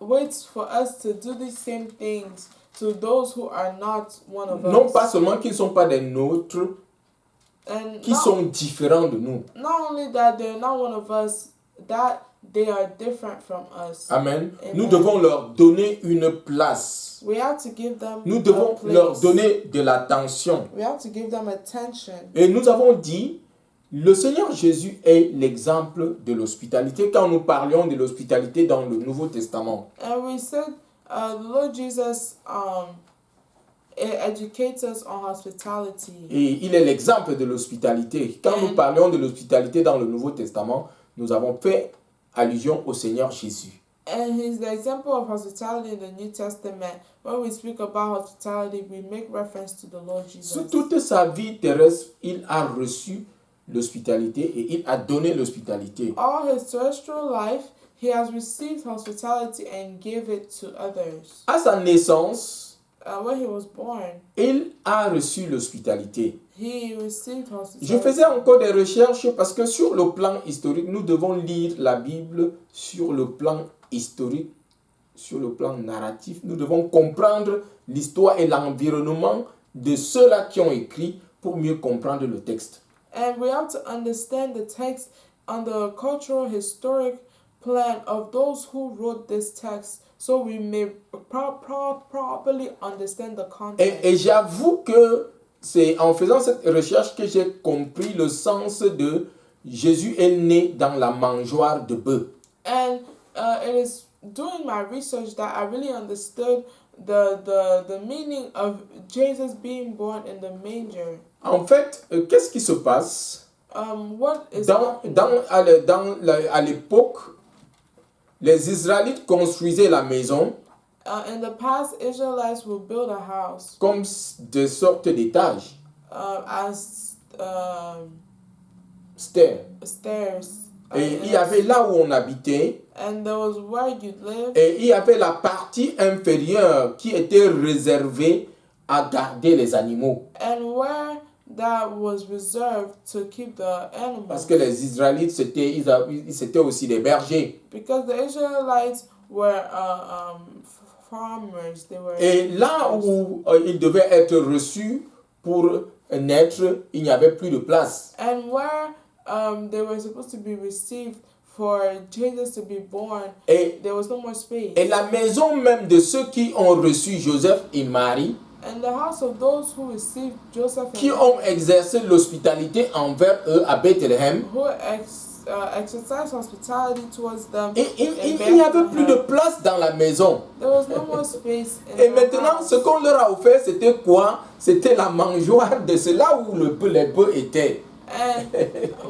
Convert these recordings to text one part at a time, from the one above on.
waits for us to do the same things to those who are not one of Non us. pas seulement qu'ils ne sont pas des nôtres, And qui sont différents de nous. not only that they're not one of us, that they are different from us. Amen. Amen. Nous devons leur donner une place. We have to give them Nous devons a place. leur donner de l'attention. We have to give them attention. Et nous avons dit, le Seigneur Jésus est l'exemple de l'hospitalité quand nous parlions de l'hospitalité dans le Nouveau Testament. And we said the Lord Jesus educates us on hospitality. Et il est l'exemple de l'hospitalité. Quand nous parlions de l'hospitalité dans le Nouveau Testament, nous avons fait allusion au Seigneur Jésus. And he's the example of hospitality in the New Testament. When we speak about hospitality, we make reference to the Lord Jesus. Sur toute sa vie terrestre, il a reçu l'hospitalité et il a donné l'hospitalité. All his terrestrial life, he has received hospitality and gave it to others. À sa naissance, When he was born, il a reçu l'hospitalité. he received hospitality. Je faisais encore des recherches parce que sur le plan historique, nous devons lire la Bible sur le plan historique, sur le plan narratif. Nous devons comprendre l'histoire et l'environnement de ceux-là qui ont écrit pour mieux comprendre le texte. And we have to understand the text on the cultural, historic plan of those who wrote this text so we may properly understand the context. Et j'avoue que c'est en faisant cette recherche que j'ai compris le sens de Jésus est né dans la mangeoire de bœuf. And it is doing my research that I really understood the meaning of Jesus being born in the manger. En fait, qu'est-ce qui se passe? What is happening? À l'époque, les Israélites construisaient la maison In the past, Israelites would build a house comme des sortes d'étages, as stairs. stairs. Et il y avait là où on habitait, And there was where you live, et il y avait la partie inférieure qui était réservée à garder les animaux. and where that was reserved to keep the animals. Parce que les Israélites, c'était aussi des bergers. Because the Israelites were farmers. They were. Et là où ils devaient être reçus pour naître, il n'y avait plus de place. And where they were supposed to be received for Jesus to be born, Et, there was no more space. et la maison même de ceux qui ont reçu Joseph et Marie, And the house of those who received Joseph qui and ont exercé l'hospitalité envers eux à Bethléem, who exercised hospitality towards them. et in il n'y avait plus de Bethlehem. place dans la maison. There was no more space in Et the maintenant, house. ce qu'on leur a offert, c'était quoi? C'était la mangeoire de c'est là où les bœufs étaient. And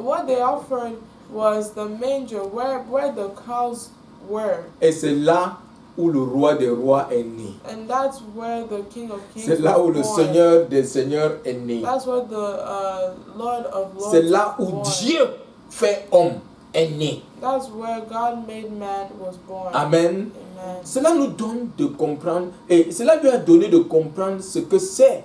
what they offered was the manger where the cows were. Et c'est là où le roi des rois est né. And that's where the King of Kings C'est là où was le born. Seigneur des seigneurs est né. That's where the Lord of Lords C'est là was où born. Dieu fait homme est né. That's where God made man was born. Amen. Amen. Cela nous donne de comprendre, et cela lui a donné de comprendre ce que c'est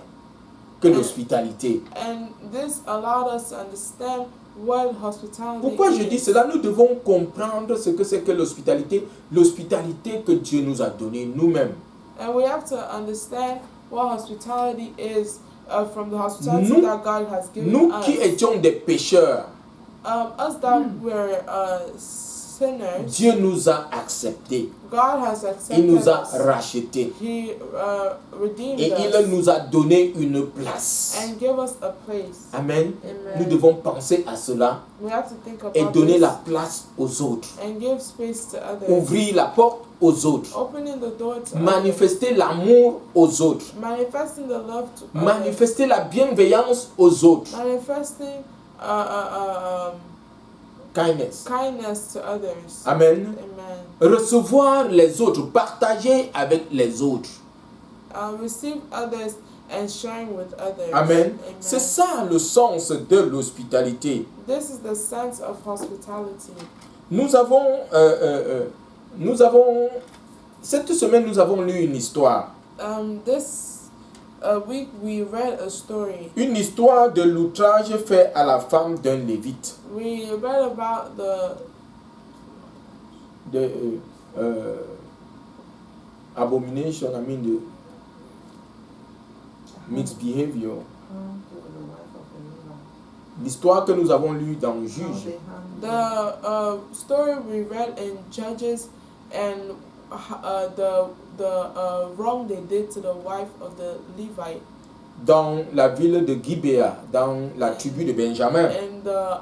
que l'hospitalité. And this allowed us to understand what hospitality Pourquoi je is. dis cela? Nous devons comprendre ce que c'est que l'hospitalité, l'hospitalité que Dieu nous a donnée nous-mêmes. And we have to understand what hospitality is from the hospitality Nous- that God has given Nous us. qui étions des pécheurs, Us that were sinners, Dieu nous a acceptés. God has accepted Il nous a us. rachetés. He redeemed Et us il nous a donné une place. and gave us a place. Amen. Amen. Nous devons penser à cela We have to think et about donner this la place aux autres. and give space to others. Ouvrir la porte aux autres. Opening the door to Manifester l'amour aux autres. others. Manifesting the love to others. Manifester la bienveillance aux autres. Manifesting Kindness. kindness to others. Amen. Amen. Recevoir les autres. Partager avec les autres. Receive others and sharing with others. Amen. Amen. C'est ça le sens de l'hospitalité. This is the sense of hospitality. Nous avons, cette semaine, nous avons lu une histoire. This week we read a story. Une histoire de l'outrage fait à la femme d'un lévite. We read about the abomination, I mean the mixed behavior. L'histoire que nous avons lue dans Juge. The story we read in Judges and the wrong they did to the wife of the Levite. Dans la ville de Gibea, dans la tribu de Benjamin. In the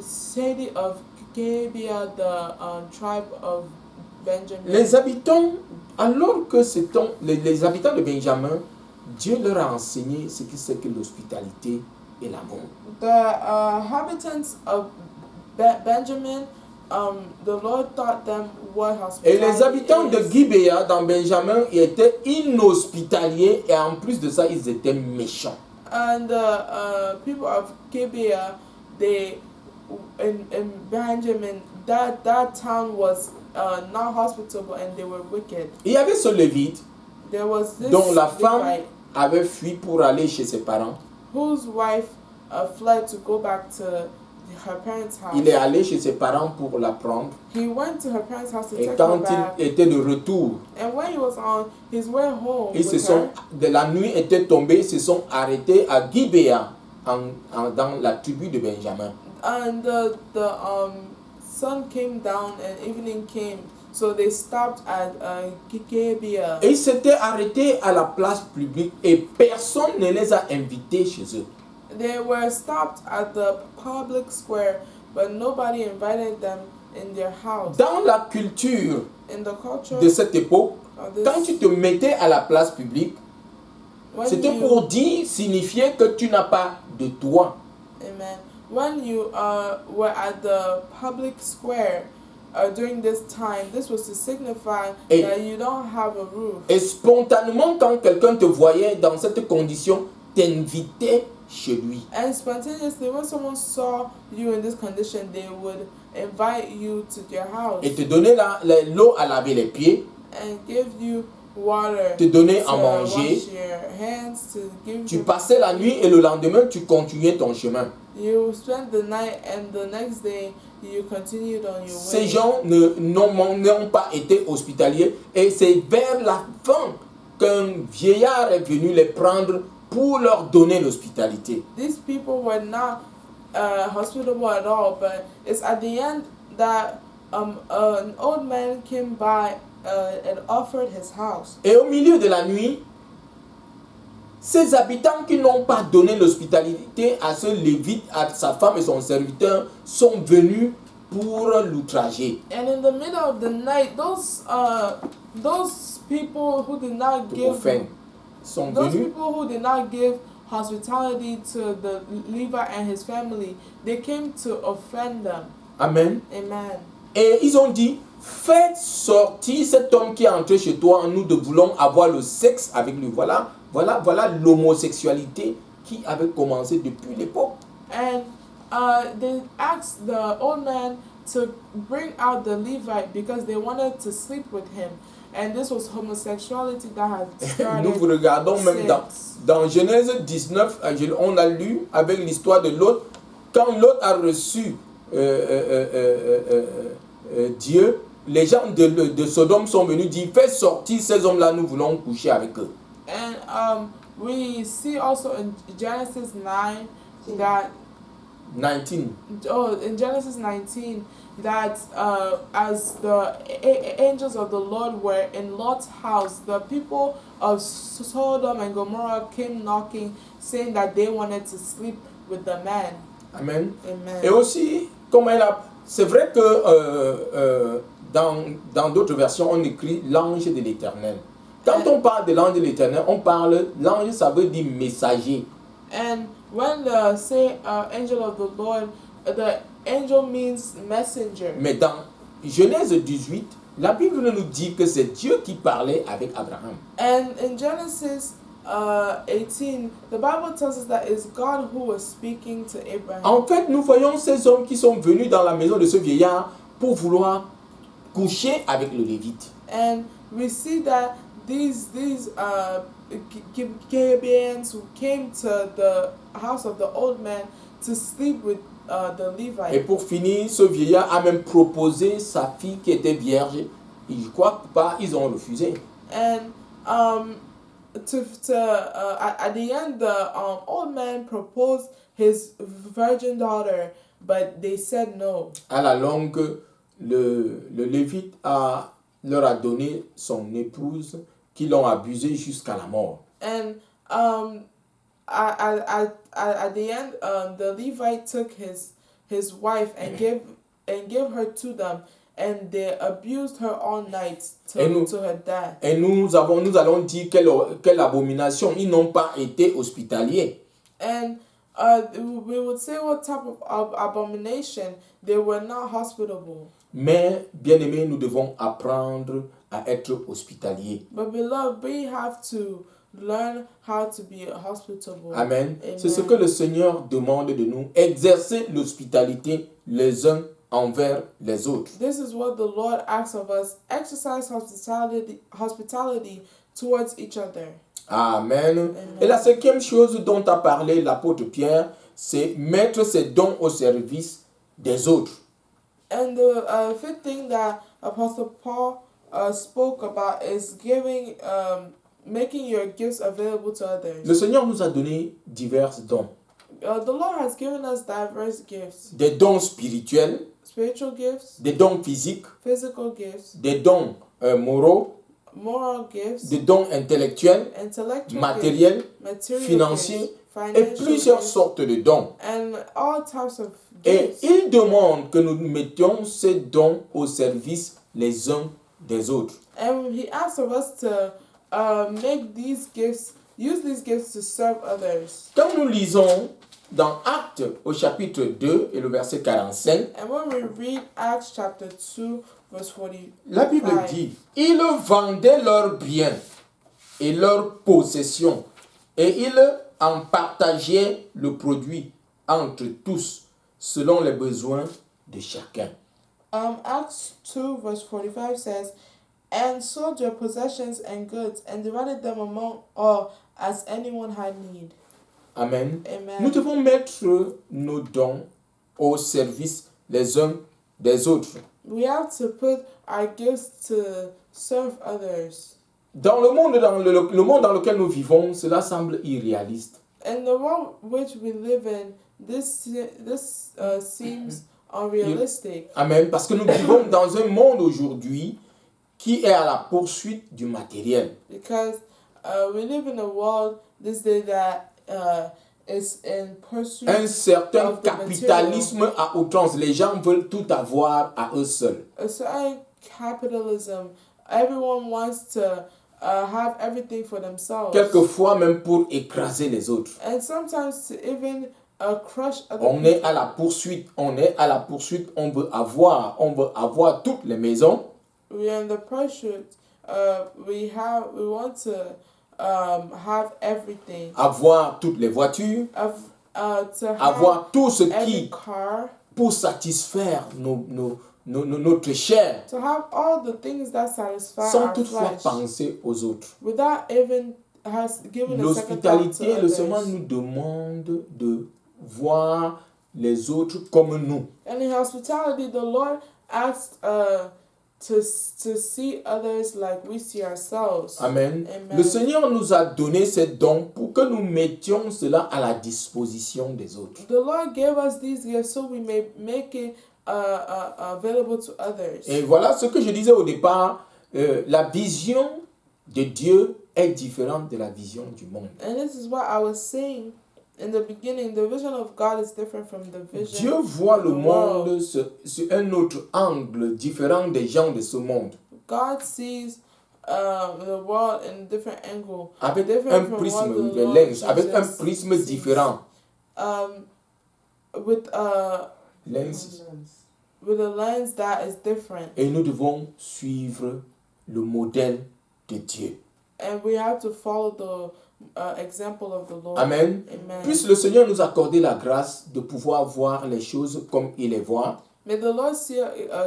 city of Gibeah, the tribe of Benjamin. Les habitants, alors que les habitants de Benjamin, Dieu leur a enseigné ce que c'est que l'hospitalité et l'amour. The inhabitants of Benjamin, the Lord taught them what Et hospitality les habitants de is. Gibea dans Benjamin étaient inhospitaliers et en plus de ça, ils étaient méchants. And the people of Gibeah, in Benjamin, that town was not hospitable and they were wicked. Il y avait ce Lévite There was this dont la femme Levite avait fui pour aller chez ses parents. whose wife fled to go back to her parents' house. Il est allé chez ses parents pour la prendre. He went to her parents' house to Et take her quand back. il était de retour, And when he was on his way home ils se with sont, her, de la nuit était tombée, ils se sont arrêtés à Gibea, dans la tribu de Benjamin. and the sun came down and evening came, so they stopped at Gibeah. Et ils s'étaient arrêtés à la place publique et personne ne les a invités chez eux. They were stopped at the public square, but nobody invited them in their house. Dans la culture In the culture de cette époque, of this, quand tu te mettais à la place publique, when c'était you- pour dire, signifier que tu n'as pas de toit. Amen. When you were at the public square during this time, this was to signify Et- that you don't have a roof. Et spontanément, quand quelqu'un te voyait dans cette condition, t'invitait chez lui. And spontaneously, when someone saw you in this condition, they would invite you to their house Et te donnait l'eau à laver les pieds, and give you water te donner to à manger. wash your hands, to give Tu you. passais la nuit et le lendemain, tu continuais ton chemin. You spent the night and the next day you continued on your Ces way. gens n'ont pas été hospitaliers et c'est vers la fin qu'un vieillard est venu les prendre pour leur donner l'hospitalité. These people were not hospitable at all, but it's at the end that an old man came by and offered his house. Et au milieu de la nuit, ces habitants qui n'ont pas donné l'hospitalité à ce Lévite, à sa femme et son serviteur, sont venus pour l'outrager, And in the middle of the night, those people who did not pour give offendre. Ils sont those venus people who did not give hospitality to the Levi and his family, they came to offend them. Amen. Amen. Et ils ont dit, faites sortir cet homme qui est entré chez toi, nous voulons avoir le sexe avec lui. Voilà l'homosexualité qui avait commencé depuis l'époque. And they asked the old man to bring out the Levite because they wanted to sleep with him. And this was homosexuality that had Nous started regardons même dans Genèse 19, on a lu avec l'histoire de Lot, quand Lot a reçu Dieu, les gens de Sodome sont venus dire, fais sortir ces hommes-là, nous voulons coucher avec eux. And we see also in Genesis 9 that 19. in Genesis 19 that as the angels of the Lord were in Lot's house, the people of Sodom and Gomorrah came knocking, saying that they wanted to sleep with the man. Amen. Amen. Et aussi, c'est vrai que dans d'autres versions, on écrit l'ange de l'Éternel. Quand on parle de l'ange de l'Éternel, l'ange, ça veut dire messager. And when the say angel of the Lord, the angel means messenger. Mais dans Genèse 18, la Bible nous dit que c'est Dieu qui parlait avec Abraham. And in Genesis 18, the Bible tells us that it's God who was speaking to Abraham. En fait, nous voyons ces hommes qui sont venus dans la maison de ce vieillard pour vouloir coucher avec le Lévite. And we see that these Gibeans who came to the house of the old man to sleep with the Et Levite. pour finir, ce vieillard a même proposé sa fille qui était vierge. ils ne croient pas, ils ont refusé. And at the end, the old man proposed his virgin daughter, but they said no. À la longue, le Lévite leur a donné son épouse, qui l'ont abusée jusqu'à la mort. And at the end, the Levite took his wife and gave her to them, and they abused her all night to her death. Et nous allons dire quelle abomination. Ils n'ont pas été hospitaliers. And we would say what type of abomination. They were not hospitable. Mais, bien-aimés, nous devons apprendre à être hospitaliers. But beloved, we have to learn how to be hospitable. Amen. Amen. C'est ce que le Seigneur demande de nous. Exercer l'hospitalité les uns envers les autres. This is what the Lord asks of us. Exercise hospitality towards each other. Amen. Amen. Et la cinquième chose dont a parlé l'apôtre Pierre, c'est mettre ses dons au service des autres. And the fifth thing that Apostle Paul spoke about is making your gifts available to others. Le Seigneur nous a donné divers dons. The Lord has given us diverse gifts. Des dons spirituels, Spiritual gifts, des dons physiques, physical gifts, des dons moraux, moral gifts, des dons intellectuels, intellectual matériels, gifts, material financiers gifts, et financial plusieurs gifts, sortes de dons. and all types of Et gifts. il demande que nous mettions ces dons au service les uns des autres. And he asks of us to use these gifts to serve others. Quand nous lisons dans Actes au chapitre 2 et le verset 45, And when we read Acts chapter 2, verse 45, la Bible dit, ils vendaient leurs biens et leurs possessions et ils en partageaient le produit entre tous selon les besoins de chacun. Acts 2, verse 45 says, and sold their possessions and goods, and divided them among all as anyone had need. Amen. Amen. Nous devons mettre nos dons au service les uns des autres. We have to put our gifts to serve others. Dans le monde dans lequel nous vivons, cela semble irréaliste. In the world which we live in, this seems unrealistic. Amen. Parce que nous vivons dans un monde aujourd'hui qui est à la poursuite du matériel. Because we live in a world this day that is in pursuit Un certain of the capitalisme à outrance. Les gens veulent tout avoir à eux seuls. a certain capitalism. Everyone wants to have everything for themselves. Quelquefois même pour écraser les autres. And sometimes to even crush other On people. est à la poursuite, on veut avoir toutes les maisons. We are in the pursuit. We want to have everything. Avoir toutes les voitures, To have avoir tout ce every qui, car. pour satisfaire notre chair, To have all the things that satisfy sans our toutefois flesh. penser aux autres. Without even giving a second thought to L'hospitalité, le Seigneur others. nous demande de voir les autres comme nous. And in hospitality, the Lord asked to see others like we see ourselves. Amen. Amen. Le Seigneur nous a donné ces dons pour que nous mettions cela à la disposition des autres. The Lord gave us these gifts so we may make it available to others. Et voilà ce que je disais au départ, la vision de Dieu est différente de la vision du monde. And this is what I was saying in the beginning. The vision of God is different from the vision Dieu voit of le the world. monde sur un autre angle différent des gens de ce monde, God sees the world in a different angle. avec Different un from prisme, what the les Lord lens, avec un Jesus prisme sees. différent. With Lens. with a lens that is different. Et nous devons suivre le modèle de Dieu. And we have to follow the example of the Lord. Amen. Amen. Puisse le Seigneur nous accorder la grâce de pouvoir voir les choses comme il les voit. May the Lord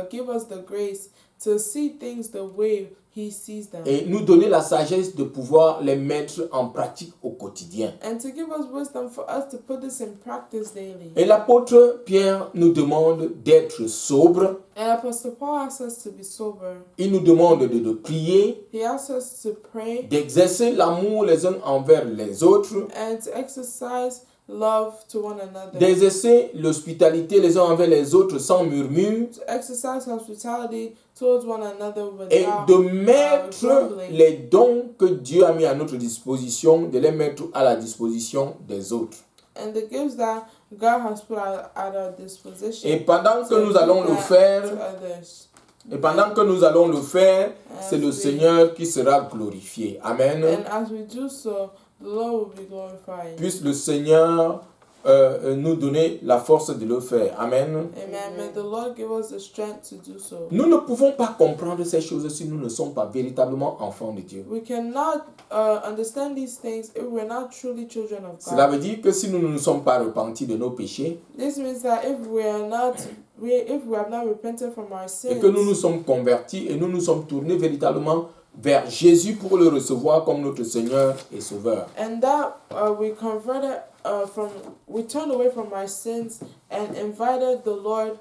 give us the grace to see things the way He sees them. Et nous donner la sagesse de pouvoir les mettre en pratique au quotidien. And to give us wisdom for us to put this in practice daily. Et l'apôtre Pierre nous demande d'être sobre. And Apostle Paul asks us to be sober. Il nous demande de prier, He asks us to pray d'exercer l'amour les uns envers les autres, and to exercise love to one another. d'exercer l'hospitalité les uns envers les autres sans murmure, To exercise hospitality towards one another et without de mettre grumbling. les dons que Dieu a mis à notre disposition, de les mettre à la disposition des autres. And the gifts that God has put at our disposition. Et pendant que to nous allons give le that faire, to others. et pendant que nous allons le faire, c'est le As we- Seigneur qui sera glorifié. Amen. And as we do so, the Lord will be glorified. Puisse le Seigneur nous donner la force de le faire. Amen. Amen. May the Lord give us the strength to do so. Nous ne pouvons pas comprendre ces choses si nous ne sommes pas véritablement enfants de Dieu. We cannot understand these things if we're not truly children of Cela God. veut dire que si nous ne nous sommes pas repentis de nos péchés This means that if we have not repented from our et que nous nous sins, sommes convertis et nous nous sommes tournés véritablement vers Jésus pour le recevoir comme notre Seigneur et Sauveur. and that we turned away from our sins and invited the Lord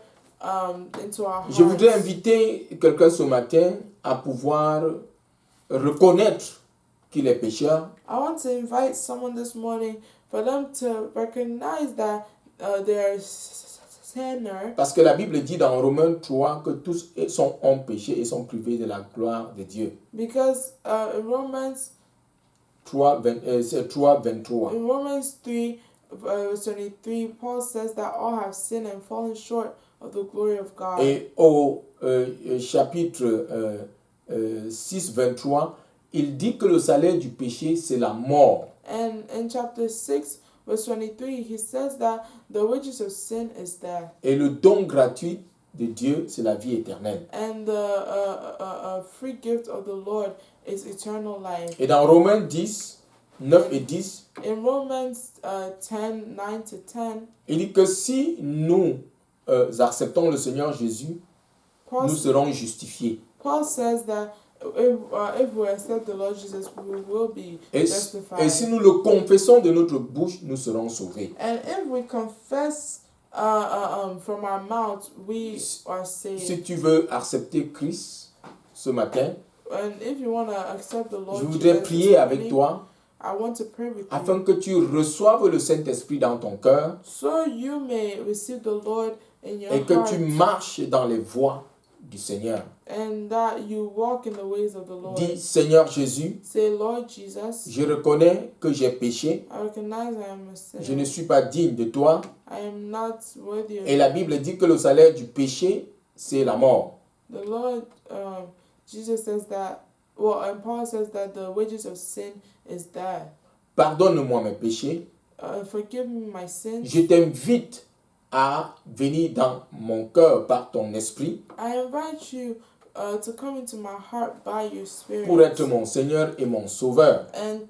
into our Je voudrais hearts. inviter quelqu'un ce matin à pouvoir reconnaître qu'il est pécheur I want to invite someone this morning for them to recognize that they are sinner, parce que la Bible dit dans Romains 3 que tous ont péché et sont privés de la gloire de Dieu. because in Romans 3:23. In Romans 3, verse 23, Paul says that all have sinned and fallen short of the glory of God. Et au chapitre 6, 23, il dit que le salaire du péché, c'est la mort. And in chapter 6, verse 23, he says that the wages of sin is death. Et le don gratuit de Dieu, c'est la vie éternelle. And the free gift of the Lord is eternal life. Et dans Romains 10, 9 et 10, In Romans 10, 9 to 10, il dit que si nous acceptons le Seigneur Jésus, Paul, nous serons justifiés. Paul says that if we accept the Lord Jesus, we will be Et justified. si nous le confessons de notre bouche, nous serons sauvés. And if we confess from our mouth, we are saved. Si tu veux accepter Christ ce matin, And if you want to accept the Lord je voudrais Jesus prier this avec morning, toi I want to pray with you, afin que tu reçoives le Saint-Esprit dans ton cœur so you may receive the Lord in your et que heart, tu marches dans les voies du Seigneur. and that you walk in the ways of the Lord. Dis, Seigneur Jésus, Say, Lord Jesus, je reconnais que j'ai péché, I recognize I am a sinner. je ne suis pas digne de toi. I am not worthy of Et la Bible dit que le salaire du péché, c'est la mort. the Lord. Jesus says that. Well, and Paul says that the wages of sin is death. Pardonne-moi mes péchés. Forgive me my sins. Je t'invite à venir dans mon cœur par ton esprit I invite you to come into my heart by your Spirit pour être mon Seigneur et mon Sauveur. and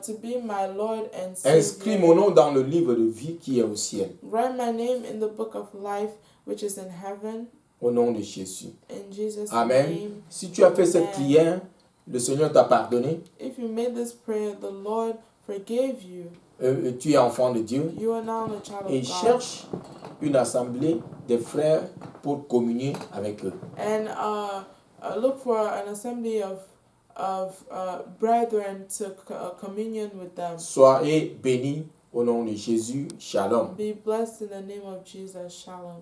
to be my Lord and Inscris Savior. mon nom dans le livre de vie qui est au ciel. Write my name in the book of life which is in heaven. Au nom de Jésus. In Jesus' Amen. name. Si tu as fait cette Amen. prière, le Seigneur t'a pardonné. If you made this prayer, the Lord forgave you. Tu es enfant de Dieu. You are now a child Et of God. cherche une assemblée des frères pour communier avec eux. And look for an assembly of brethren to communion with them. Soyez bénis au nom de Jésus. Shalom. Be blessed in the name of Jesus. Shalom.